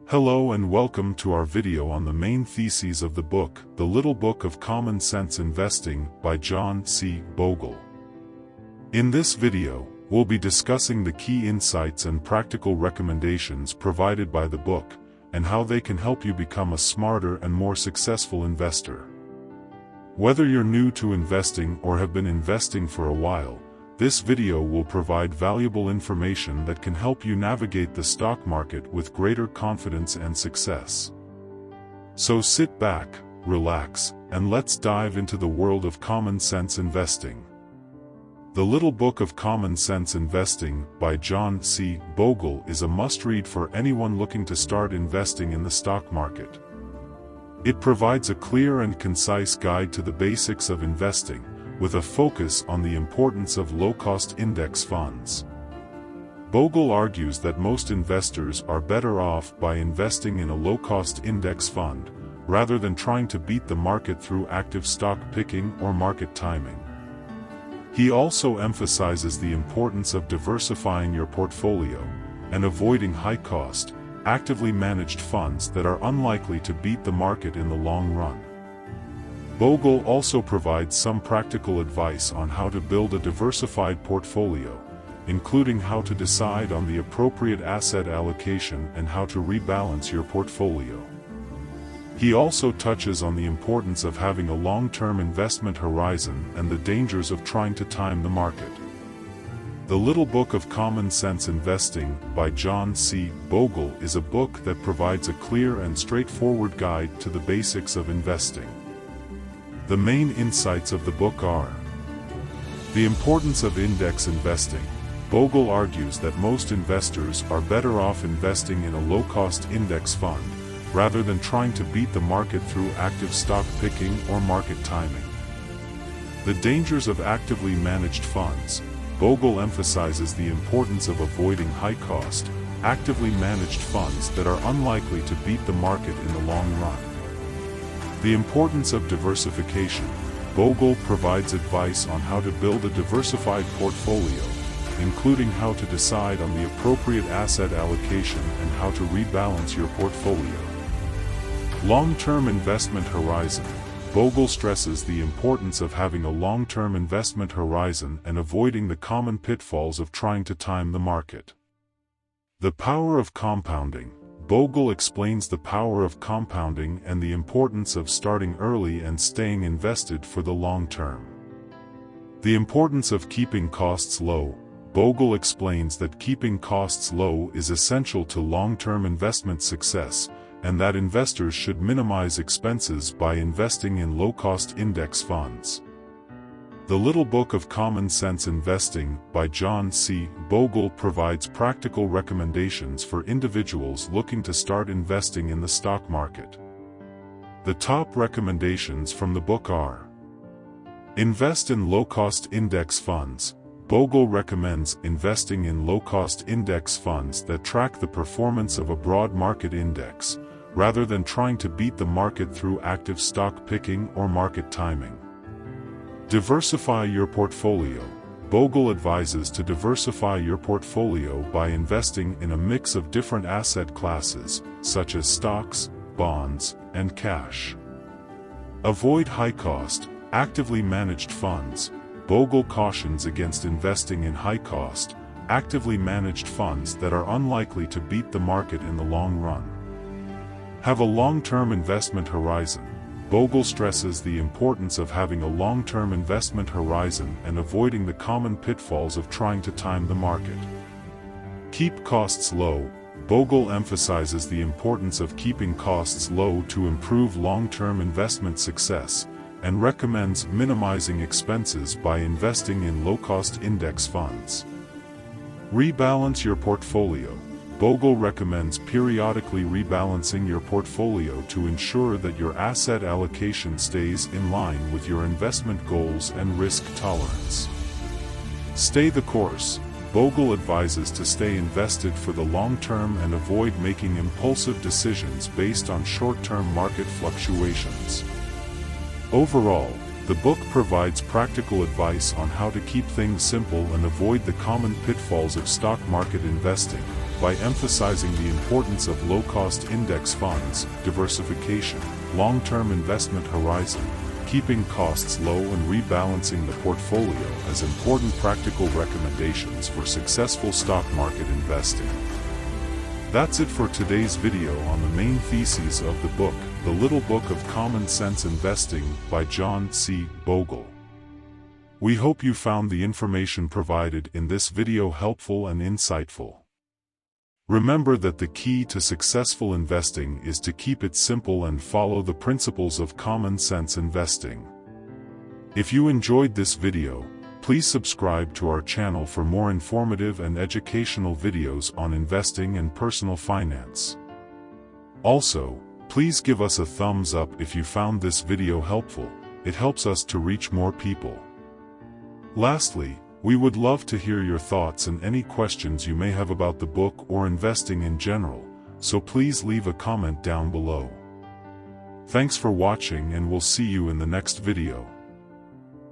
Hello and welcome to our video on the main theses of the book, The Little Book of Common Sense Investing by John C. Bogle. In this video, we'll be discussing the key insights and practical recommendations provided by the book, and how they can help you become a smarter and more successful investor. Whether you're new to investing or have been investing for a while, this video will provide valuable information that can help you navigate the stock market with greater confidence and success. So sit back, relax, and let's dive into the world of common sense investing. The Little Book of Common Sense Investing by John C. Bogle is a must-read for anyone looking to start investing in the stock market. It provides a clear and concise guide to the basics of investing, with a focus on the importance of low-cost index funds. Bogle argues that most investors are better off by investing in a low-cost index fund, rather than trying to beat the market through active stock picking or market timing. He also emphasizes the importance of diversifying your portfolio, and avoiding high-cost, actively managed funds that are unlikely to beat the market in the long run. Bogle also provides some practical advice on how to build a diversified portfolio, including how to decide on the appropriate asset allocation and how to rebalance your portfolio. He also touches on the importance of having a long-term investment horizon and the dangers of trying to time the market. The Little Book of Common Sense Investing by John C. Bogle is a book that provides a clear and straightforward guide to the basics of investing. The main insights of the book are: the importance of index investing. Bogle argues that most investors are better off investing in a low-cost index fund, rather than trying to beat the market through active stock picking or market timing. The dangers of actively managed funds. Bogle emphasizes the importance of avoiding high-cost, actively managed funds that are unlikely to beat the market in the long run. The importance of diversification. Bogle provides advice on how to build a diversified portfolio, including how to decide on the appropriate asset allocation and how to rebalance your portfolio. Long-term investment horizon. Bogle stresses the importance of having a long-term investment horizon and avoiding the common pitfalls of trying to time the market. The power of compounding. Bogle explains the power of compounding and the importance of starting early and staying invested for the long term. The importance of keeping costs low. Bogle explains that keeping costs low is essential to long-term investment success, and that investors should minimize expenses by investing in low-cost index funds. The Little Book of Common Sense Investing by John C. Bogle provides practical recommendations for individuals looking to start investing in the stock market. The top recommendations from the book are: invest in low-cost index funds. Bogle recommends investing in low-cost index funds that track the performance of a broad market index, rather than trying to beat the market through active stock picking or market timing. Diversify your portfolio. Bogle advises to diversify your portfolio by investing in a mix of different asset classes, such as stocks, bonds, and cash. Avoid high-cost, actively managed funds. Bogle cautions against investing in high-cost, actively managed funds that are unlikely to beat the market in the long run. Have a long-term investment horizon. Bogle stresses the importance of having a long-term investment horizon and avoiding the common pitfalls of trying to time the market. Keep costs low. Bogle emphasizes the importance of keeping costs low to improve long-term investment success, and recommends minimizing expenses by investing in low-cost index funds. Rebalance your portfolio. Bogle recommends periodically rebalancing your portfolio to ensure that your asset allocation stays in line with your investment goals and risk tolerance. Stay the course. Bogle advises to stay invested for the long term and avoid making impulsive decisions based on short-term market fluctuations. Overall, the book provides practical advice on how to keep things simple and avoid the common pitfalls of stock market investing, by emphasizing the importance of low-cost index funds, diversification, long-term investment horizon, keeping costs low and rebalancing the portfolio as important practical recommendations for successful stock market investing. That's it for today's video on the main theses of the book, The Little Book of Common Sense Investing by John C. Bogle. We hope you found the information provided in this video helpful and insightful. Remember that the key to successful investing is to keep it simple and follow the principles of common sense investing. If you enjoyed this video, please subscribe to our channel for more informative and educational videos on investing and personal finance. Also, please give us a thumbs up if you found this video helpful. It helps us to reach more people. Lastly, we would love to hear your thoughts and any questions you may have about the book or investing in general, so please leave a comment down below. Thanks for watching, and we'll see you in the next video.